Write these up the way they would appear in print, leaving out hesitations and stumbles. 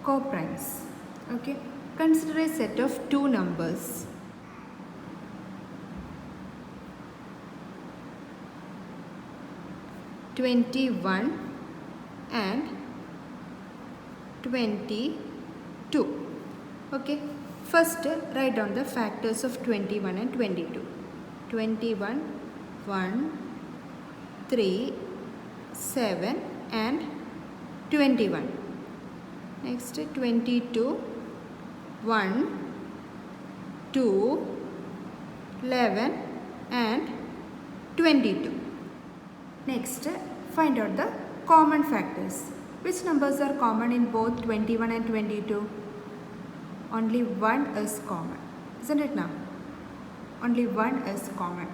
co-primes. Okay, consider a set of two numbers. (21) and 22. Okay, first write down the factors of 21 and 22. 21, 1, 3, 7 and 21. Next 22, 1, 2, 11 and 22. Next, find out the common factors. Which numbers are common in both 21 and 22? Only 1 is common, isn't it now? Only 1 is common.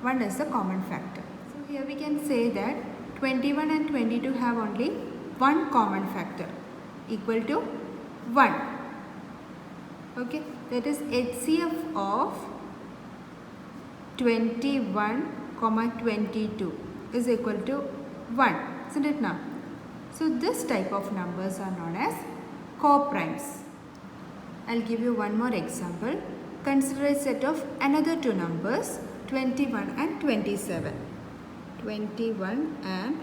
1 is the common factor. So here we can say that 21 and 22 have only one common factor equal to 1. Okay, that is HCF of 21, 22 is equal to 1, isn't it now? So this type of numbers are known as co-primes. I'll give you one more example. Consider a set of another two numbers, 21 and 27. 21 and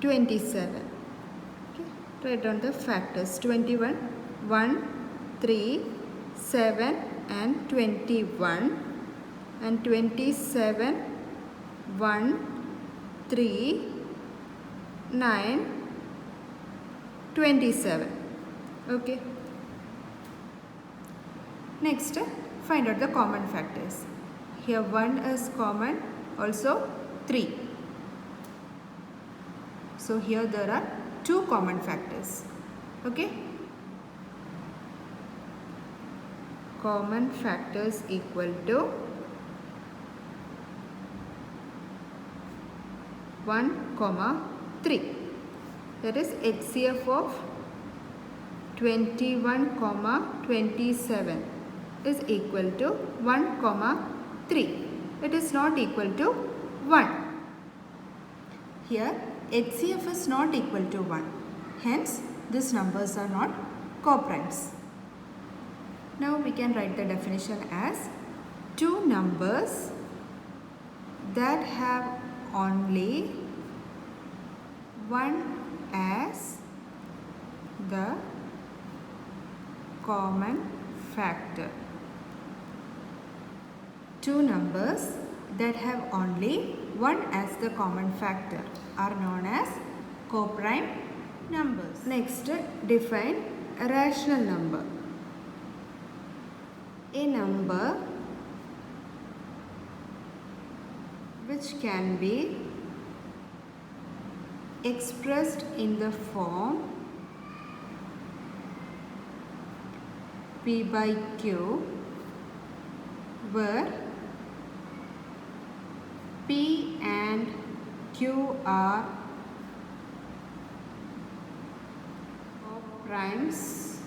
27. Okay. Write down the factors. 21, 1, 3, 7 and 21 and 27, 1, 3, 9, 27. Okay. Next, find out the common factors. Here 1 is common, also 3. So here there are two common factors. Okay. Common factors equal to 1, 3. That is HCF of 21, 27 is equal to 1, 3. It is not equal to 1. Here HCF is not equal to 1. Hence these numbers are not co-primes. Now we can write the definition as two numbers that have only one as the common factor. Two numbers that have only one as the common factor are known as co-prime numbers. Next, define a rational number. A number which can be expressed in the form P by Q, where P and Q are primes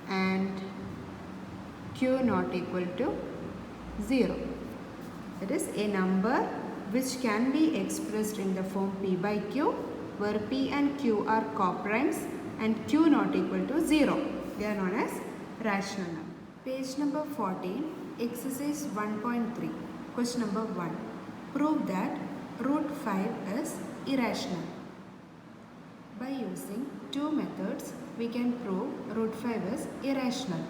and Q not equal to 0. That is a number which can be expressed in the form P by Q, where P and Q are co-primes and Q not equal to 0. They are known as rational number. Page number 14, exercise 1.3. Question number 1. Prove that root 5 is irrational. By using two methods, we can prove root 5 is irrational.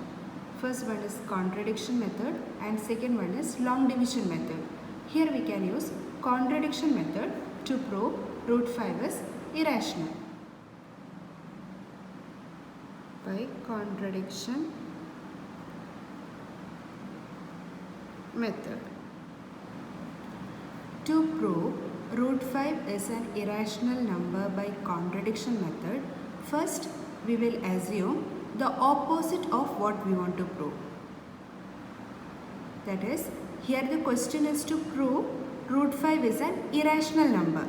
First one is contradiction method and second one is long division method. Here we can use contradiction method to prove root 5 is irrational. By contradiction method. To prove root 5 is an irrational number by contradiction method, first we will assume the opposite of what we want to prove. That is, here the question is to prove root 5 is an irrational number.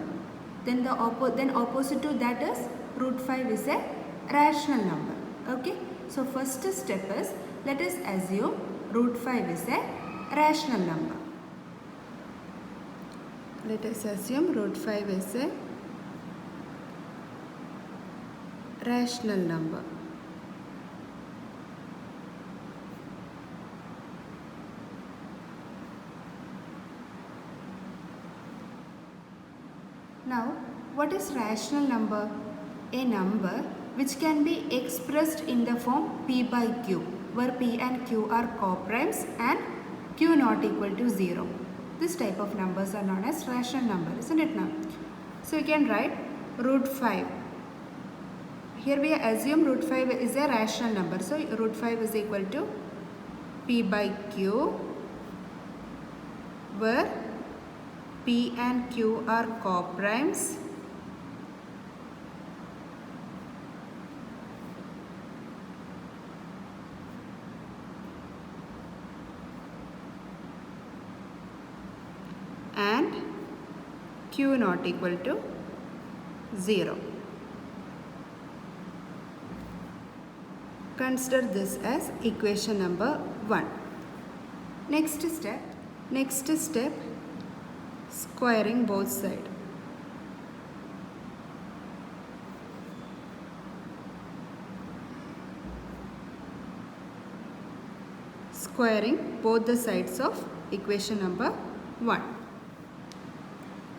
Then opposite to that is root 5 is a rational number. Okay. So first step is, let us assume root 5 is a rational number. Let us assume root 5 is a rational number. Now, what is rational number? A number which can be expressed in the form P by Q, where P and Q are co-primes and Q not equal to 0. This type of numbers are known as rational number, isn't it now? So you can write root 5. Here we assume root 5 is a rational number. So root 5 is equal to P by Q, where P and Q are co-primes and Q not equal to 0. Consider this as equation number 1. Next step, squaring both sides. Squaring both the sides of equation number 1.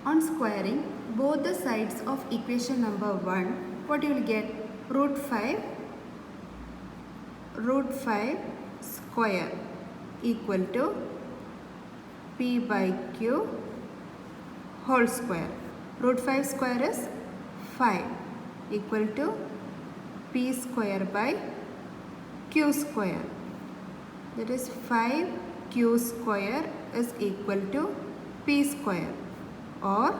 On squaring both the sides of equation number 1, what you will get? Root 5 square equal to P by Q whole square. Root 5 square is 5 equal to P square by Q square. That is 5Q square is equal to P square, or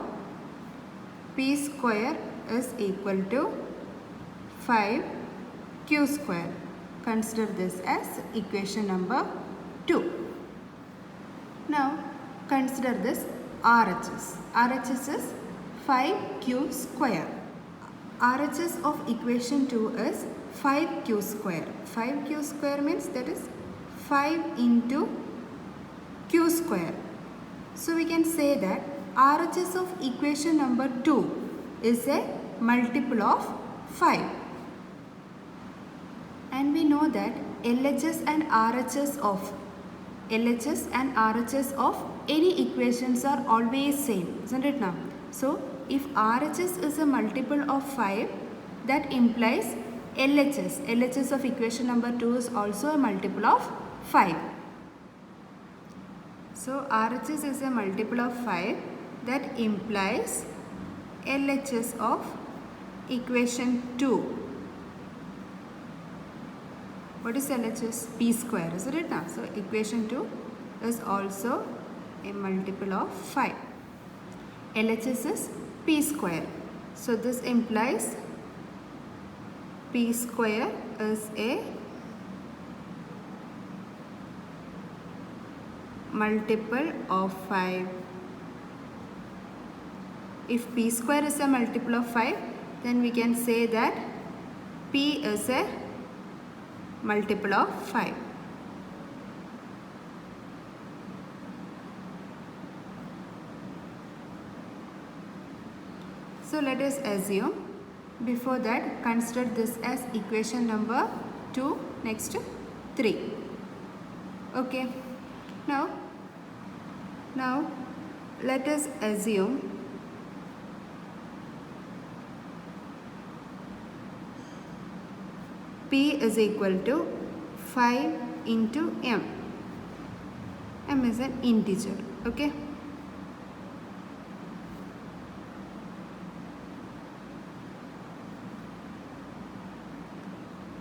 P square is equal to 5Q square. Consider this as equation number 2. Now consider this RHS. RHS is 5Q square. RHS of equation 2 is 5Q square. 5Q square means that is 5 into Q square. So we can say that RHS of equation number 2 is a multiple of 5. And we know that LHS and RHS of any equations are always same, isn't it now? So if RHS is a multiple of 5, that implies LHS of equation number 2 is also a multiple of 5. So RHS is a multiple of 5, that implies LHS of equation 2. What is LHS? P square, isn't it now? So equation 2 is also a multiple of 5. LHS is P square. So this implies P square is a multiple of 5. If P square is a multiple of 5, then we can say that P is a multiple of 5. So let us assume, before that consider this as equation number 2, next 3. Okay. Now let us assume P is equal to 5 into M. M is an integer. Okay.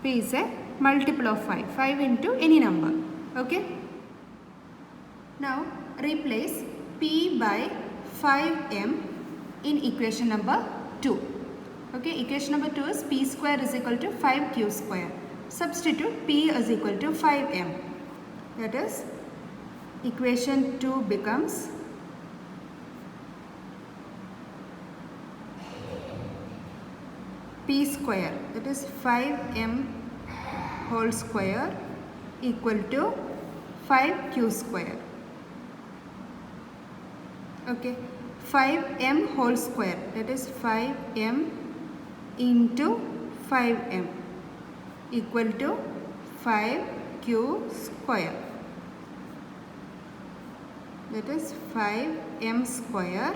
P is a multiple of 5. 5 into any number. Okay. Now replace P by 5M in equation number 2. Okay, equation number 2 is P square is equal to 5Q square. Substitute P is equal to 5M. That is, equation 2 becomes P square, that is 5M whole square equal to 5Q square. Okay, 5M whole square, that is 5M into 5m equal to 5q square. That is 5m square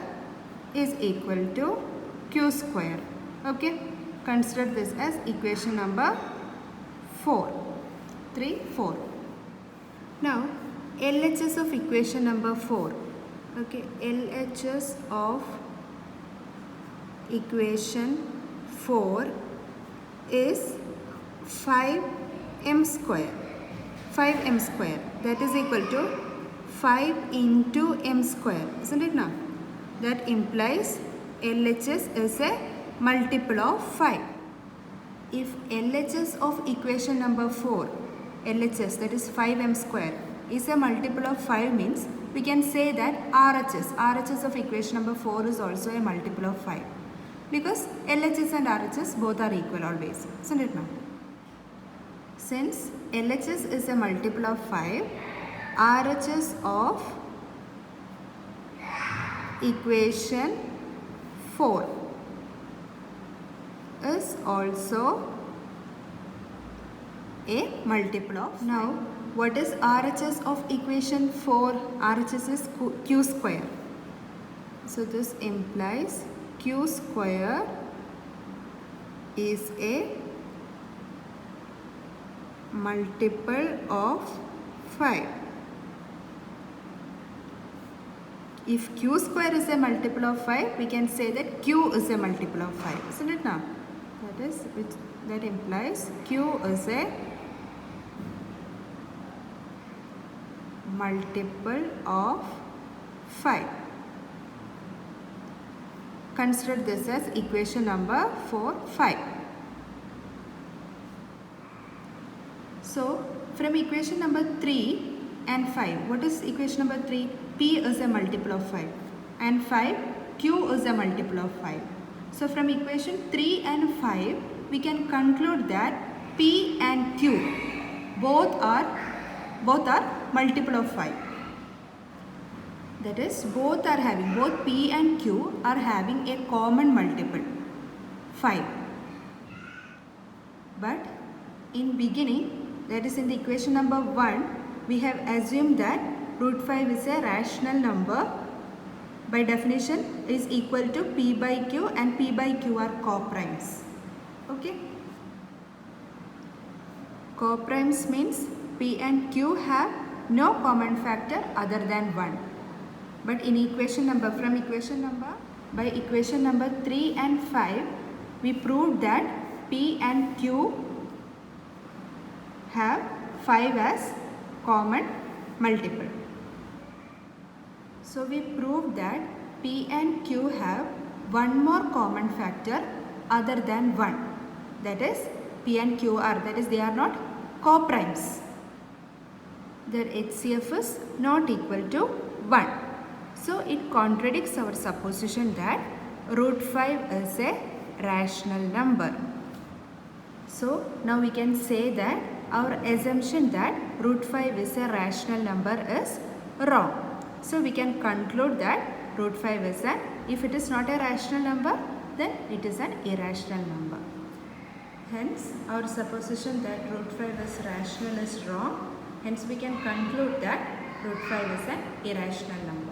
is equal to q square. Okay, consider this as equation number 4. Now LHS of equation number 4. Okay, LHS of equation 4 is 5m square. 5m square, that is equal to 5 into m square, isn't it now? That implies LHS is a multiple of 5. If LHS of equation number 4, LHS, that is 5m square, is a multiple of 5 means we can say that RHS of equation number 4 is also a multiple of 5. Because LHS and RHS both are equal always, isn't it now? Since LHS is a multiple of 5, RHS of equation 4 is also a multiple of 5. Now, what is RHS of equation 4? RHS is q square. So, this implies q square is a multiple of 5. If q square is a multiple of 5, we can say that q is a multiple of 5, isn't it now? That implies q is a multiple of 5. Consider this as equation number 5. So, from equation number 3 and 5, what is equation number 3? P is a multiple of 5 and 5, Q is a multiple of 5. So, from equation 3 and 5, we can conclude that P and Q both are multiple of 5. That is, both P and Q are having a common multiple, 5. But in beginning, that is in the equation number 1, we have assumed that root 5 is a rational number. By definition is equal to P by Q, and P by Q are co-primes. Okay. Co-primes means P and Q have no common factor other than 1. But in by equation number 3 and 5, we proved that P and Q have 5 as common multiple. So we proved that P and Q have one more common factor other than 1. That is, P and Q are, they are not co-primes. Their HCF is not equal to 1. So it contradicts our supposition that root 5 is a rational number. So now we can say that our assumption that root 5 is a rational number is wrong. So we can conclude that root 5 is if it is not a rational number, then it is an irrational number. Hence, our supposition that root 5 is rational is wrong. Hence, we can conclude that root 5 is an irrational number.